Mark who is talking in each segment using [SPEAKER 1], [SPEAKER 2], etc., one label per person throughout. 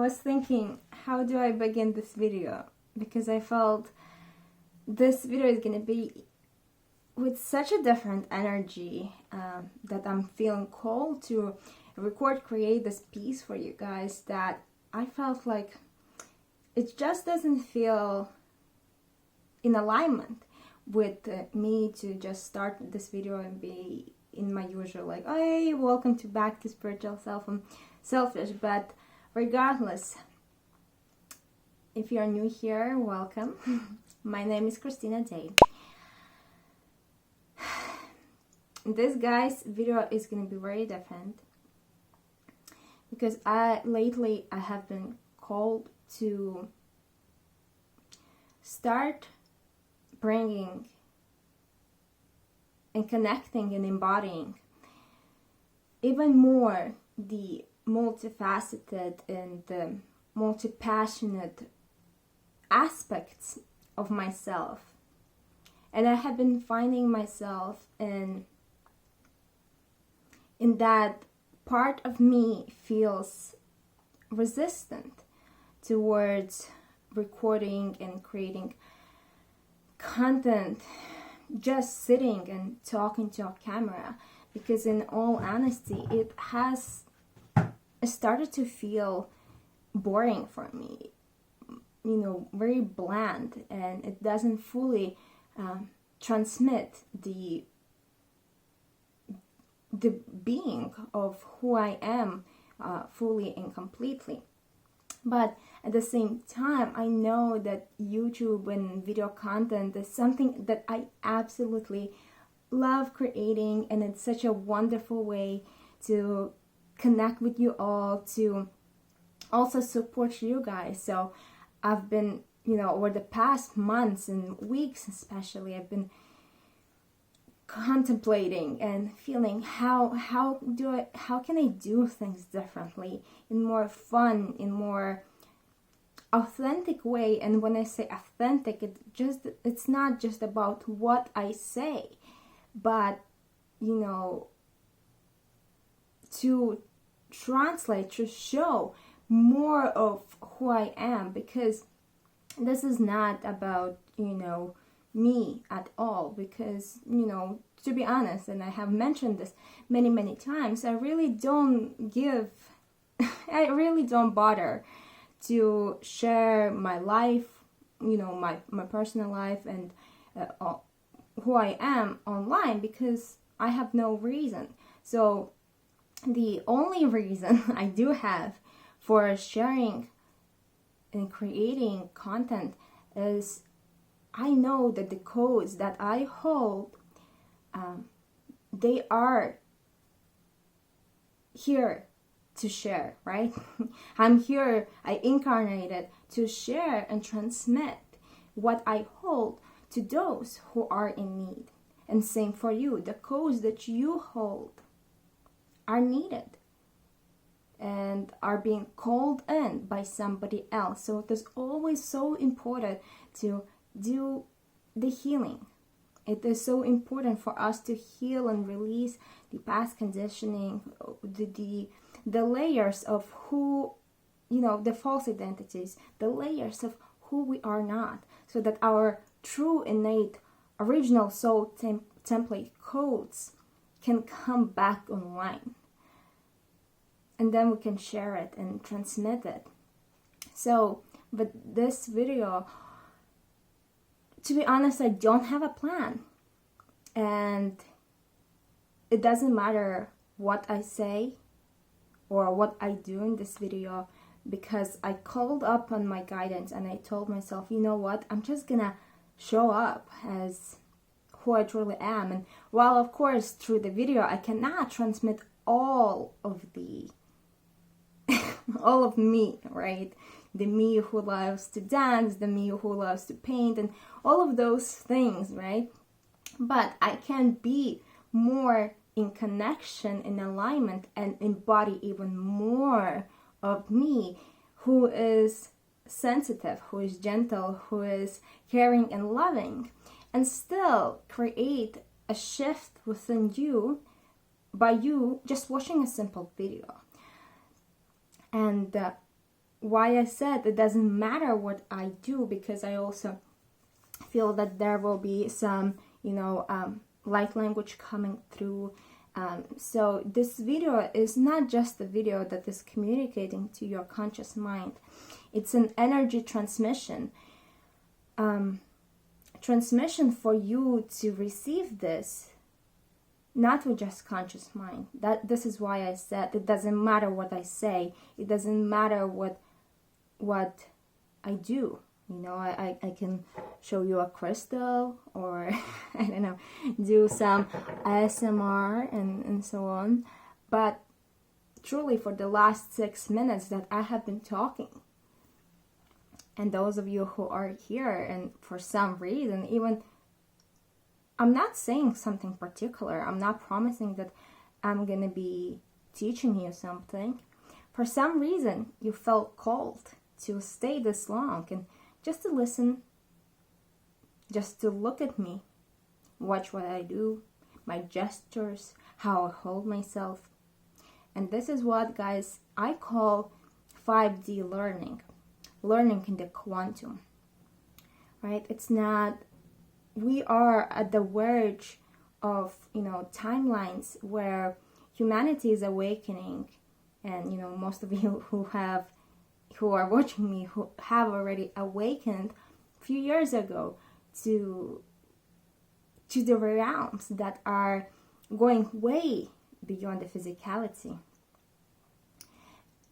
[SPEAKER 1] was thinking, how do I begin this video? Because I felt this video is gonna be with such a different energy that I'm feeling called to create this piece for you guys, that I felt like it just doesn't feel in alignment with me to just start this video and be in my usual like, hey, welcome back to Spiritual Self. I'm selfish, but regardless, if you're new here, welcome. My name is Kristina Day. This guy's video is gonna be very different because lately I have been called to start bringing and connecting and embodying even more the multifaceted and multi-passionate aspects of myself. And I have been finding myself in that part of me feels resistant towards recording and creating content, just sitting and talking to a camera, because in all honesty it started to feel boring for me, very bland, and it doesn't fully transmit the being of who I am fully and completely. But at the same time, I know that YouTube and video content is something that I absolutely love creating, and it's such a wonderful way to connect with you all, to also support you guys. So I've been, over the past months and weeks especially, I've been contemplating and feeling how can I do things differently, in more fun, in more authentic way. And when I say authentic, it's not just about what I say, but to translate, to show more of who I am, because this is not about me at all. Because to be honest, and I have mentioned this many times, I really don't bother to share my life, my personal life, and who I am online, because I have no reason. So the only reason I do have for sharing and creating content is I know that the codes that I hold, they are here to share, right? I'm here, I incarnated to share and transmit what I hold to those who are in need. And same for you, the codes that you hold are needed and are being called in by somebody else. So it is always so important to do the healing. It is so important for us to heal and release the past conditioning, the layers of who, the false identities, the layers of who we are not, so that our true, innate, original soul template codes can come back online. And then we can share it and transmit it. So, but this video, to be honest, I don't have a plan. And it doesn't matter what I say or what I do in this video, because I called up on my guidance and I told myself, you know what, I'm just gonna show up as who I truly am. And while of course through the video I cannot transmit all of all of me, right? The me who loves to dance, the me who loves to paint, and all of those things, right? But I can be more in connection, in alignment, and embody even more of me, who is sensitive, who is gentle, who is caring and loving, and still create a shift within you by you just watching a simple video. And why I said it doesn't matter what I do, because I also feel that there will be some, light language coming through. So this video is not just a video that is communicating to your conscious mind. It's an energy transmission. Transmission for you to receive this, not with just conscious mind. This is why I said it doesn't matter what I say. It doesn't matter what I do. I can show you a crystal, or I don't know, do some ASMR and so on. But truly, for the last 6 minutes that I have been talking, and those of you who are here, and for some reason, even, I'm not saying something particular. I'm not promising that I'm going to be teaching you something. For some reason, you felt called to stay this long and just to listen, just to look at me, watch what I do, my gestures, how I hold myself. And this is what, guys, I call 5D learning in the quantum, right? It's not, we are at the verge of, timelines where humanity is awakening. And, most of you who are watching me, who have already awakened a few years ago to the realms that are going way beyond the physicality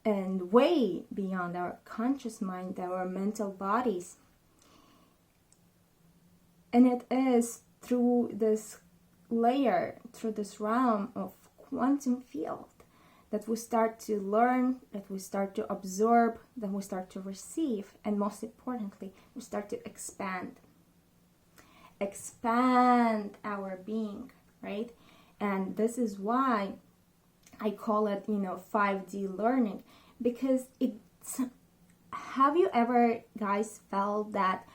[SPEAKER 1] and way beyond our conscious mind, our mental bodies. And it is through this layer, through this realm of quantum field, that we start to learn, that we start to absorb, that we start to receive, and most importantly, we start to expand our being, right? And this is why I call it, 5D learning, because it's, have you ever, guys, felt that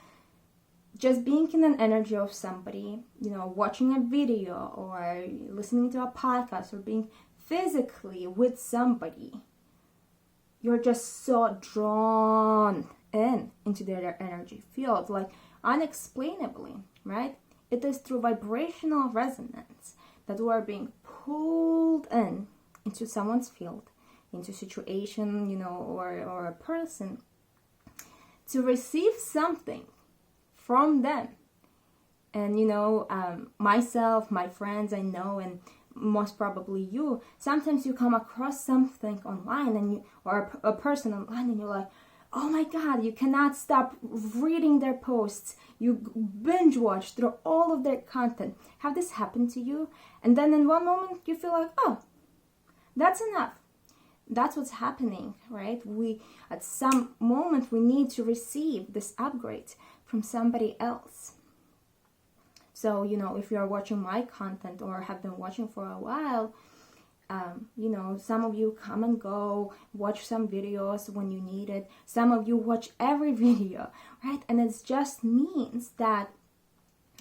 [SPEAKER 1] just being in an energy of somebody, watching a video or listening to a podcast or being physically with somebody, you're just so drawn into their energy field, like unexplainably, right? It is through vibrational resonance that we are being pulled into someone's field, into a situation, or a person, to receive something from them. And myself, my friends, I know, and most probably you, sometimes you come across something online or a person online, and you're like, oh my god, you cannot stop reading their posts, you binge watch through all of their content. Have this happened to you? And then in one moment you feel like, oh, that's enough. That's what's happening, right? We, at some moment, we need to receive this upgrade from somebody else. So, if you're watching my content or have been watching for a while, some of you come and go, watch some videos when you need it. Some of you watch every video, right? And it just means that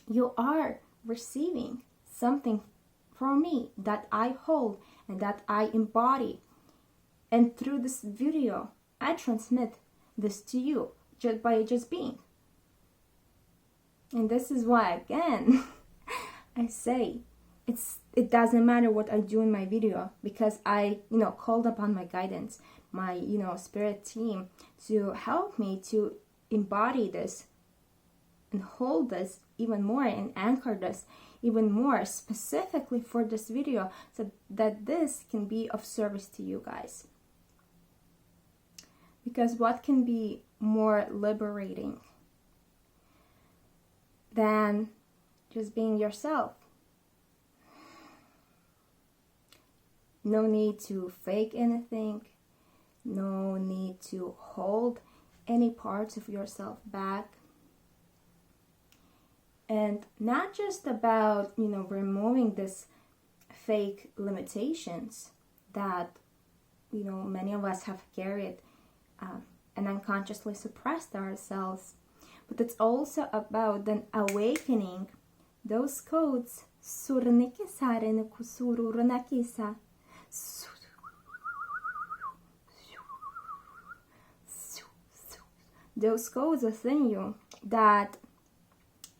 [SPEAKER 1] you are receiving something from me that I hold and that I embody. And through this video, I transmit this to you just by being. And this is why, again, I say it doesn't matter what I do in my video, because I, called upon my guidance, my, spirit team to help me to embody this and hold this even more and anchor this even more specifically for this video, so that this can be of service to you guys. Because what can be more liberating than just being yourself? No need to fake anything. No need to hold any parts of yourself back. And not just about, removing this fake limitations that, many of us have carried and unconsciously suppressed ourselves. But it's also about then awakening those codes. those codes within you that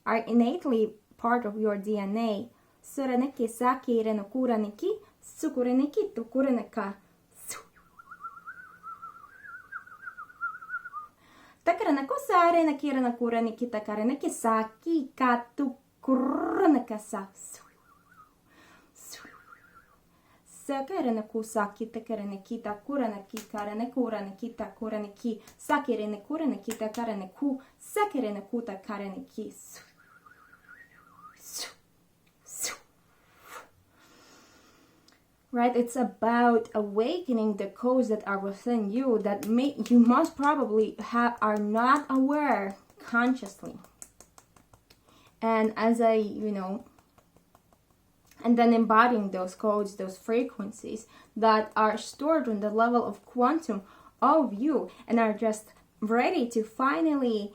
[SPEAKER 1] are innately part of your DNA. Suraneki, saki, renokuraneki, sukureneki, tukureneka. Takaranako sareneki, renokuraneki, takareneki, saki, katukureneka sa. Sakareneku, saki, takareneki, takureneki, karenekuraneki, takureneki, sakirenekuraneki, takareneku, sakireneku, takareneki. Right? It's about awakening the codes that are within you that you most probably are not aware consciously. And as and then embodying those codes, those frequencies that are stored on the level of quantum of you and are just ready to finally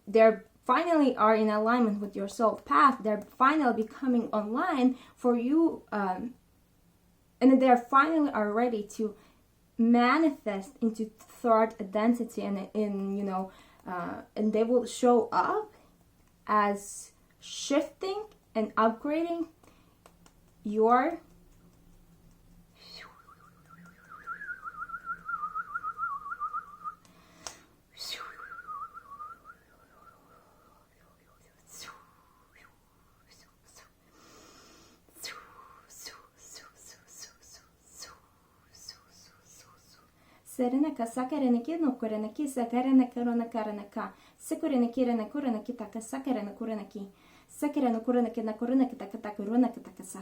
[SPEAKER 1] they're finally are in alignment with your soul path. They're finally becoming online for you, and they're finally are ready to manifest into third identity, and and they will show up as shifting and upgrading your Sereneka sakareneki no kureneki sakareneka rona kareneka sekureneki rena kureneki taka sakarena kureneki sakarena kureneki na kureneki taka taka rona taka sa.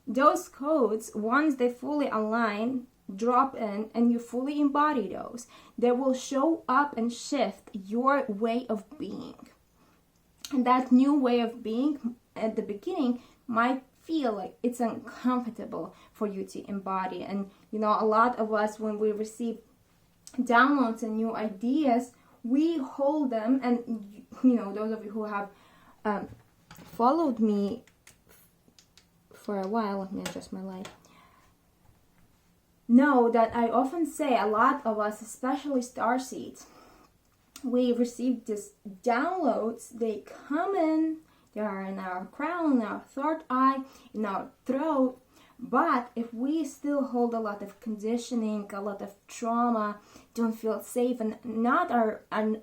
[SPEAKER 1] Those codes, once they fully align, drop in, and you fully embody those, they will show up and shift your way of being. And that new way of being at the beginning might feel like it's uncomfortable for you to embody. And a lot of us, when we receive downloads and new ideas, we hold them, and those of you who have followed me for a while, let me adjust my light, know that I often say a lot of us, especially starseeds, we receive these downloads. They come in, they are in our crown, in our third eye, in our throat. But if we still hold a lot of conditioning, a lot of trauma, don't feel safe, and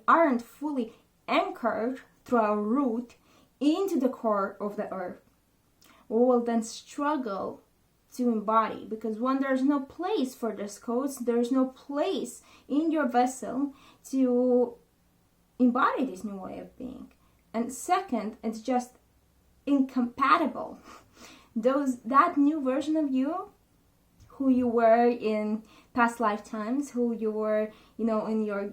[SPEAKER 1] aren't fully anchored through our root into the core of the earth, we will then struggle to embody, because when there's no place for these codes, there's no place in your vessel to embody this new way of being. And second, it's just incompatible. That new version of you, who you were in past lifetimes, who you were, in your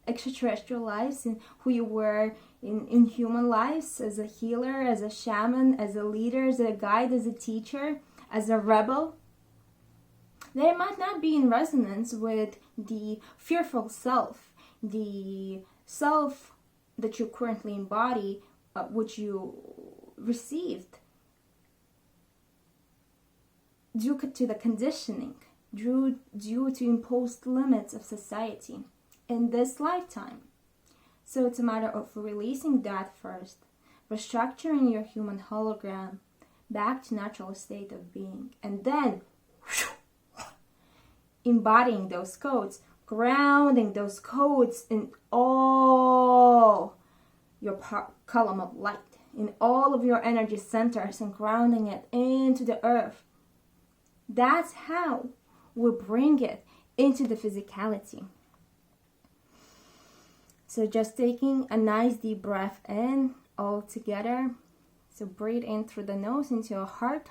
[SPEAKER 1] extraterrestrial lives, and who you were in human lives, as a healer, as a shaman, as a leader, as a guide, as a teacher, as a rebel, they might not be in resonance with the fearful self, the self that you currently embody, which you received due to the conditioning, due to imposed limits of society in this lifetime. So it's a matter of releasing that first, restructuring your human hologram back to natural state of being, and then embodying those codes, grounding those codes in all your column of light, in all of your energy centers, and grounding it into the earth. That's how we bring it into the physicality. So just taking a nice deep breath in all together. So breathe in through the nose into your heart.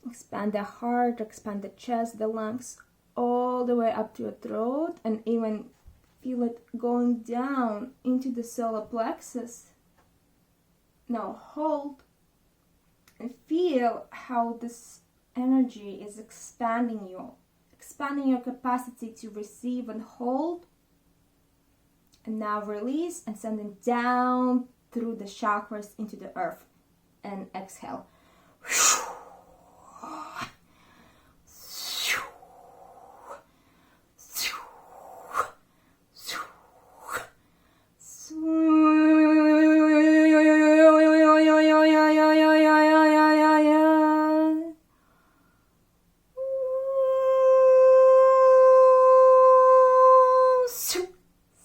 [SPEAKER 1] Expand the heart, expand the chest, the lungs, all the way up to your throat, and even feel it going down into the solar plexus. Now hold and feel how this energy is expanding your capacity to receive and hold. And now release and send it down through the chakras into the earth. And exhale.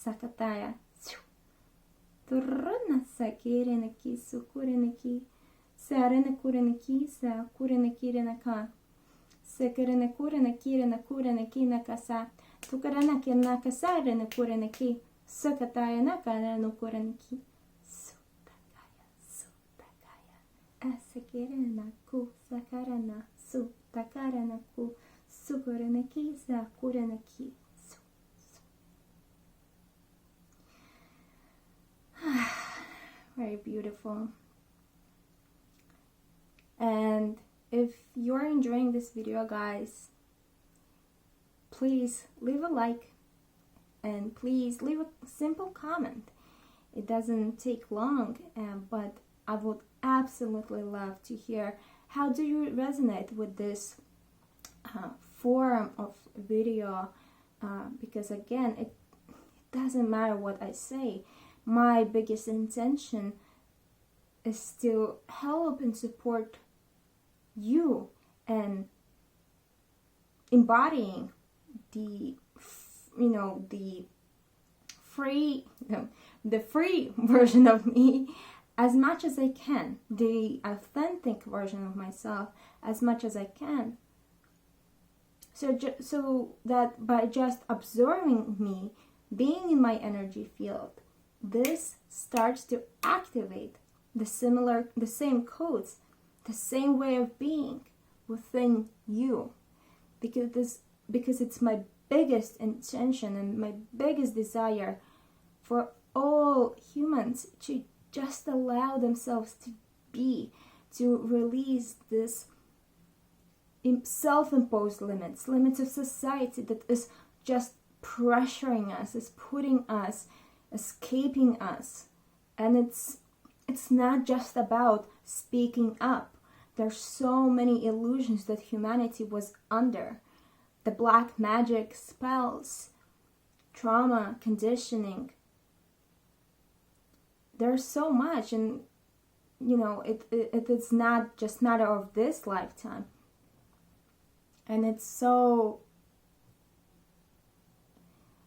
[SPEAKER 1] sakataya, turna sakirenaki, sukurenaki, sarenakurenaki, sakurenakirenaka, sekerenakurenakirenakurenaki nakasa, tukarenakirenakasarenakurenaki, sakataya nakarenakurenaki, sutakaya, sutakaya, asekerenaku, sakarana, sutakarenaku, sukurenaki, sakurenaki. Very beautiful. And if you're enjoying this video, guys, please leave a like and please leave a simple comment. It doesn't take long, but I would absolutely love to hear how do you resonate with this form of video, because again, it doesn't matter what I say. My biggest intention is to help and support you and embodying the free version of me as much as I can, the authentic version of myself as much as I can. So that by just observing me, being in my energy field, this starts to activate the same codes, the same way of being within you, because it's my biggest intention and my biggest desire for all humans to just allow themselves to be, to release this self-imposed limits of society that is just pressuring us, is putting us, escaping us. And it's not just about speaking up. There's so many illusions that humanity was under. The black magic, spells, trauma, conditioning. There's so much, and it's not just matter of this lifetime. And it's so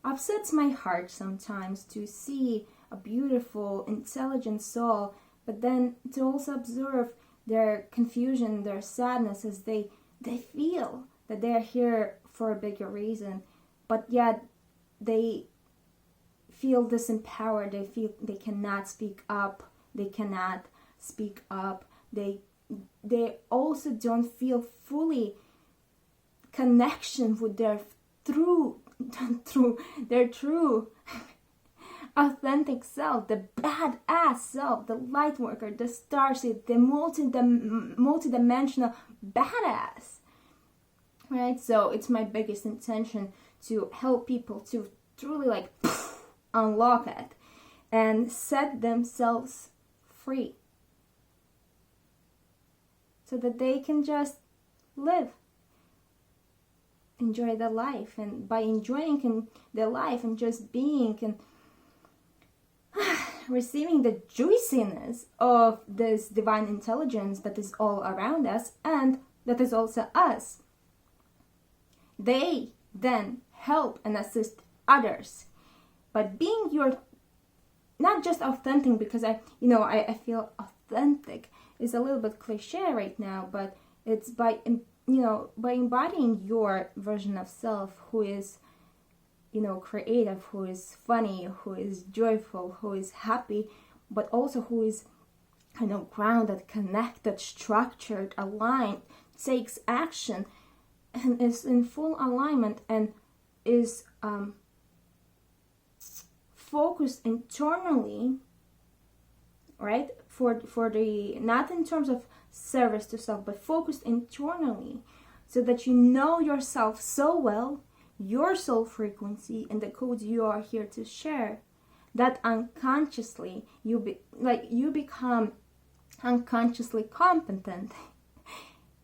[SPEAKER 1] upsets my heart sometimes to see a beautiful, intelligent soul, but then to also observe their confusion, their sadness, as they feel that they are here for a bigger reason, but yet they feel disempowered. They feel they cannot speak up. They also don't feel fully connection with their their true authentic self, the badass self, the light worker, the starseed, the multi-dimensional badass, right? So it's my biggest intention to help people to truly unlock it and set themselves free so that they can just live, enjoy their life. And by enjoying their life and just being and receiving the juiciness of this divine intelligence that is all around us and that is also us, they then help and assist others. But being your, not just authentic, because I feel authentic is a little bit cliche right now, but it's by embodying your version of self, who is, creative, who is funny, who is joyful, who is happy, but also who is, grounded, connected, structured, aligned, takes action, and is in full alignment, and is focused internally, right? For the, not in terms of service to self, but focused internally, so that you know yourself so well, your soul frequency and the codes you are here to share, that unconsciously you become unconsciously competent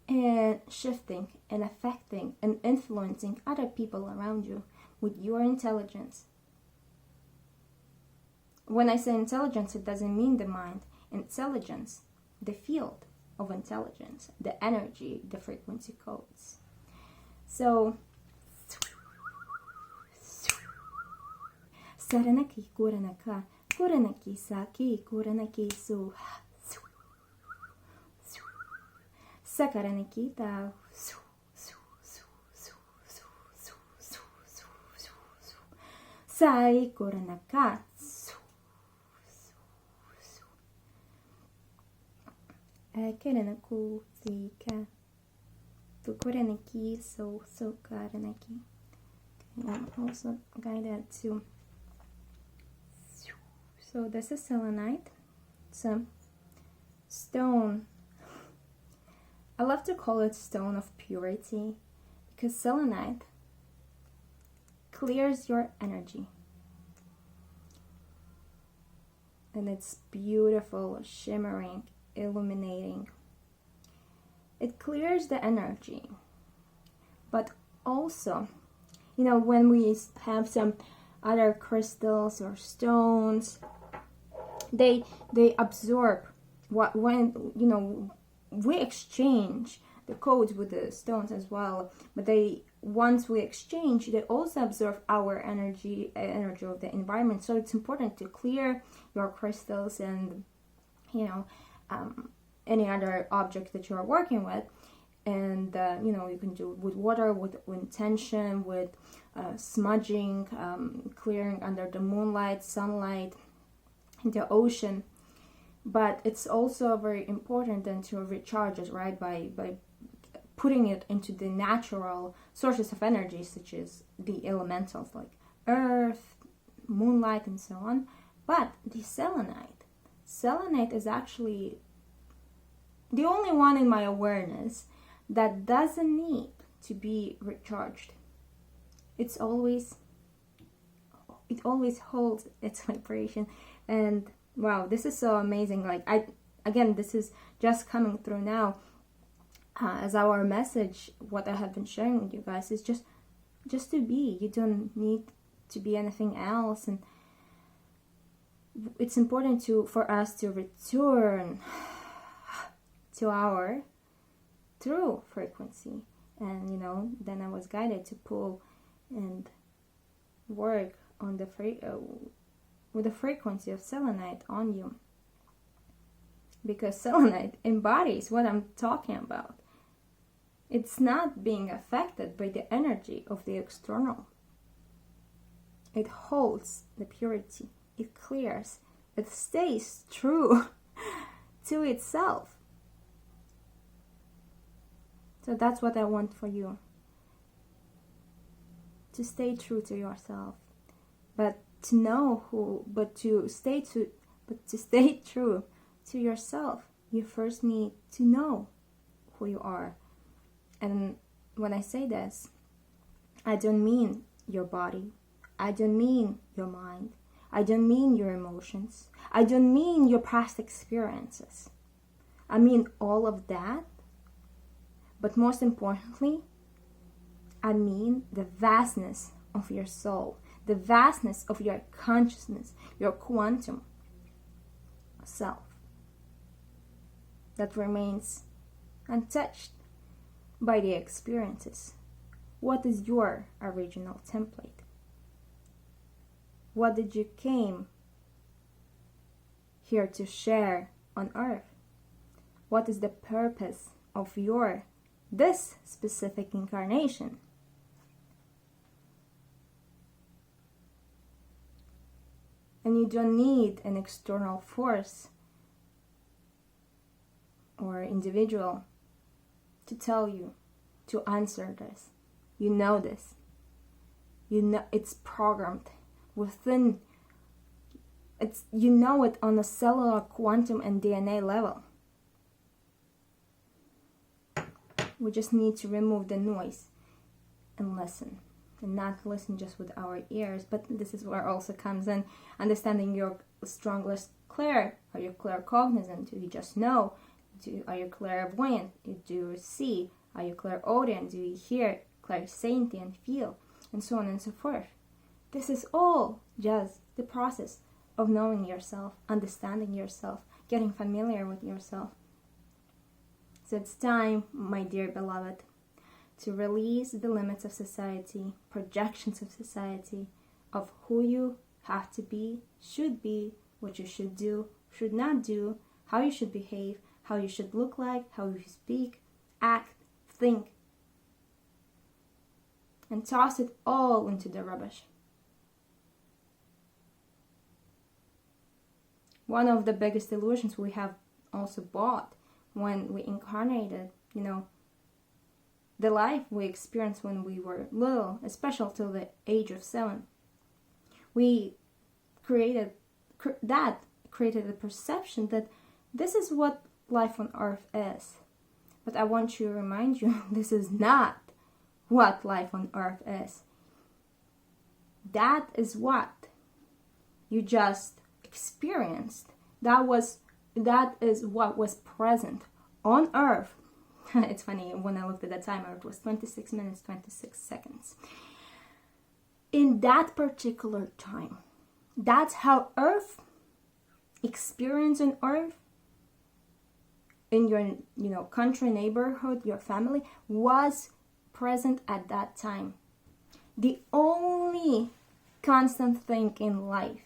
[SPEAKER 1] in shifting and affecting and influencing other people around you with your intelligence. When I say intelligence, it doesn't mean the mind. Intelligence, the field of intelligence, the energy, the frequency codes. So Saranaki kuranaka, kuranaki saki, kuranaki su. Sakaranakita. Sai kuranaka. Kerenaku zika. Kuranaki so karanaki. I'm also guided to. So this is selenite. It's a stone. I love to call it stone of purity because selenite clears your energy. And it's beautiful, shimmering, illuminating. It clears the energy. But also, when we have some other crystals or stones, they absorb we exchange the codes with the stones as well, but once we exchange, they also absorb our energy of the environment. So it's important to clear your crystals and any other object that you are working with. And you can do with water, with intention, with smudging, clearing under the moonlight, sunlight, in the ocean. But it's also very important then to recharge it, right, by putting it into the natural sources of energy, such as the elementals like earth, moonlight, and so on. But the selenite is actually the only one in my awareness that doesn't need to be recharged. It always holds its vibration. And wow, this is so amazing. This is just coming through now as our message. What I have been sharing with you guys is just to be. You don't need to be anything else, and it's important for us to return to our true frequency. And then I was guided to pull and work on with the frequency of selenite on you, because selenite embodies what I'm talking about. It's not being affected by the energy of the external. It holds the purity, it clears, it stays true to itself. So that's what I want for you, to stay true to yourself, but to stay true to yourself, you first need to know who you are. And when I say this, I don't mean your body, I don't mean your mind, I don't mean your emotions, I don't mean your past experiences. I mean all of that, but most importantly, I mean the vastness of your soul, the vastness of your consciousness, your quantum self that remains untouched by the experiences. What is your original template? What did you came here to share on earth? What is the purpose of this specific incarnation? And you don't need an external force or individual to tell you to answer this. You know this. You know it's programmed within. You know it on a cellular, quantum, and DNA level. We just need to remove the noise and listen. And not listen just with our ears, but this is where also comes in understanding your strongest clair. Are you claircognizant? Do you just know? Are you clairvoyant? Do you see? Are you clairaudient? Do you hear? Clairsentient, feel? And so on and so forth. This is all just the process of knowing yourself, understanding yourself, getting familiar with yourself. So it's time, my dear beloved, to release the limits of society, projections of society, of who you have to be, what you should do, should not do, how you should behave, how you should look like, how you speak, act, think, and toss it all into the rubbish. One of the biggest illusions we have also bought when we incarnated, the life we experienced when we were little, especially till the age of 7. We created a perception that this is what life on earth is. But I want to remind you, this is not what life on earth is. That is what you just experienced. That is what was present on earth. It's funny, when I looked at the timer, it was 26 minutes, 26 seconds. In that particular time, that's how earth, experience on earth, in your country, neighborhood, your family, was present at that time. The only constant thing in life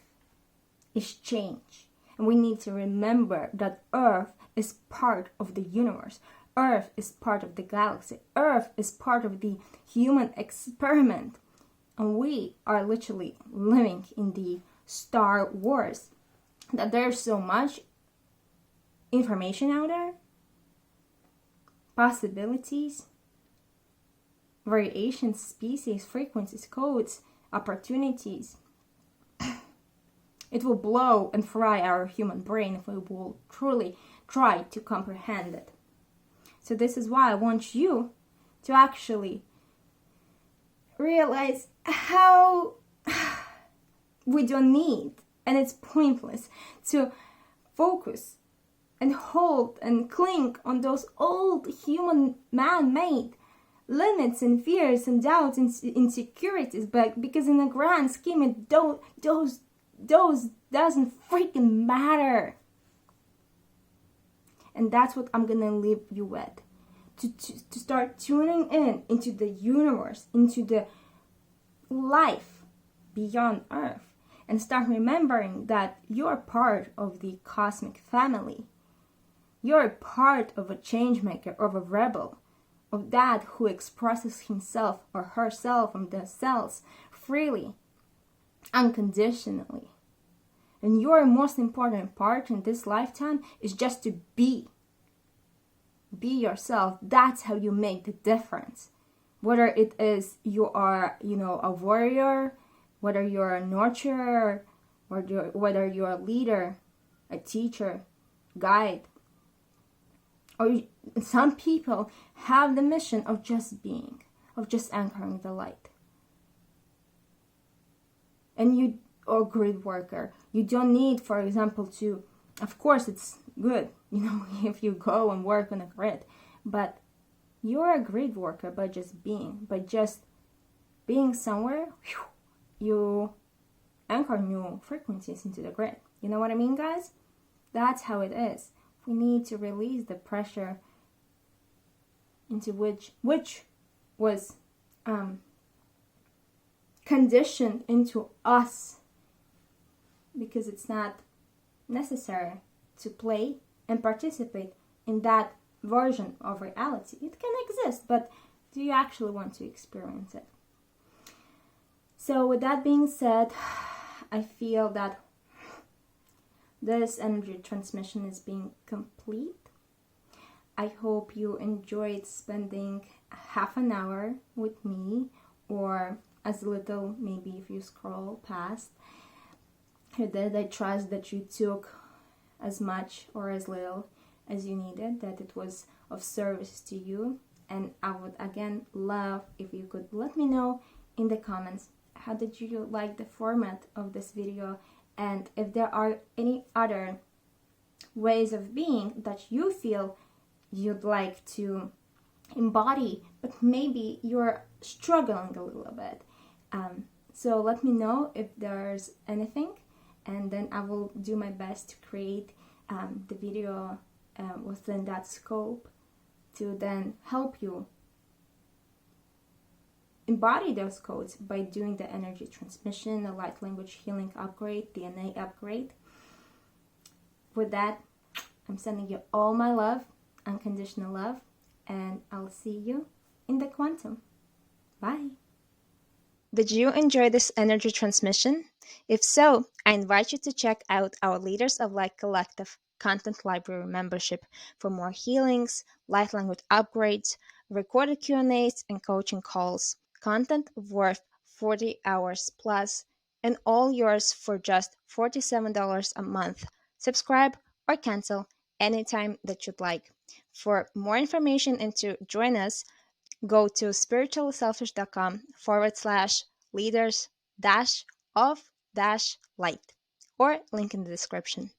[SPEAKER 1] is change. And we need to remember that Earth is part of the universe. Earth is part of the galaxy. Earth is part of the human experiment. And we are literally living in the Star Wars. That there's so much information out there, possibilities, variations, species, frequencies, codes, opportunities. It will blow and fry our human brain if we will truly try to comprehend it. So this is why I want you to actually realize how we don't need, and it's pointless, to focus and hold and cling on those old human man-made limits and fears and doubts and insecurities, but because in the grand scheme those doesn't freaking matter. And that's what I'm gonna leave you with, to start tuning in into the universe, into the life beyond Earth, and start remembering that you're part of the cosmic family. You're part of a change maker, of a rebel, of that who expresses himself or herself from the cells freely, unconditionally. And your most important part in this lifetime is just to be. Be yourself. That's how you make the difference. Whether it is you are, a warrior, whether you're a nurturer, or whether you're a leader, a teacher, guide. Or some people have the mission of just being, of just anchoring the light. And or grid worker. You don't need, for example, of course it's good, if you go and work on a grid, but you're a grid worker by just being somewhere, you anchor new frequencies into the grid. You know what I mean, guys? That's how it is. We need to release the pressure into which was conditioned into us, because it's not necessary to play and participate in that version of reality. It can exist, but do you actually want to experience it? So with that being said, I feel that this energy transmission is being complete. I hope you enjoyed spending half an hour with me, or as little, maybe if you scroll past. I trust that you took as much or as little as you needed, that it was of service to you. And I would again love if you could let me know in the comments, how did you like the format of this video, and if there are any other ways of being that you feel you'd like to embody, but maybe you're struggling a little bit. So let me know if there's anything, and then I will do my best to create the video within that scope to then help you embody those codes by doing the energy transmission, the light language healing upgrade, DNA upgrade. With that, I'm sending you all my love, unconditional love, and I'll see you in the quantum. Bye. Did you enjoy this energy transmission? If so, I invite you to check out our Leaders of Light Collective content library membership for more healings, light language upgrades, recorded Q&As, and coaching calls. Content worth 40 hours plus, and all yours for just $47 a month. Subscribe or cancel anytime that you'd like. For more information and to join us, go to spiritualselfish.com/leaders dash of dash light or link in the description.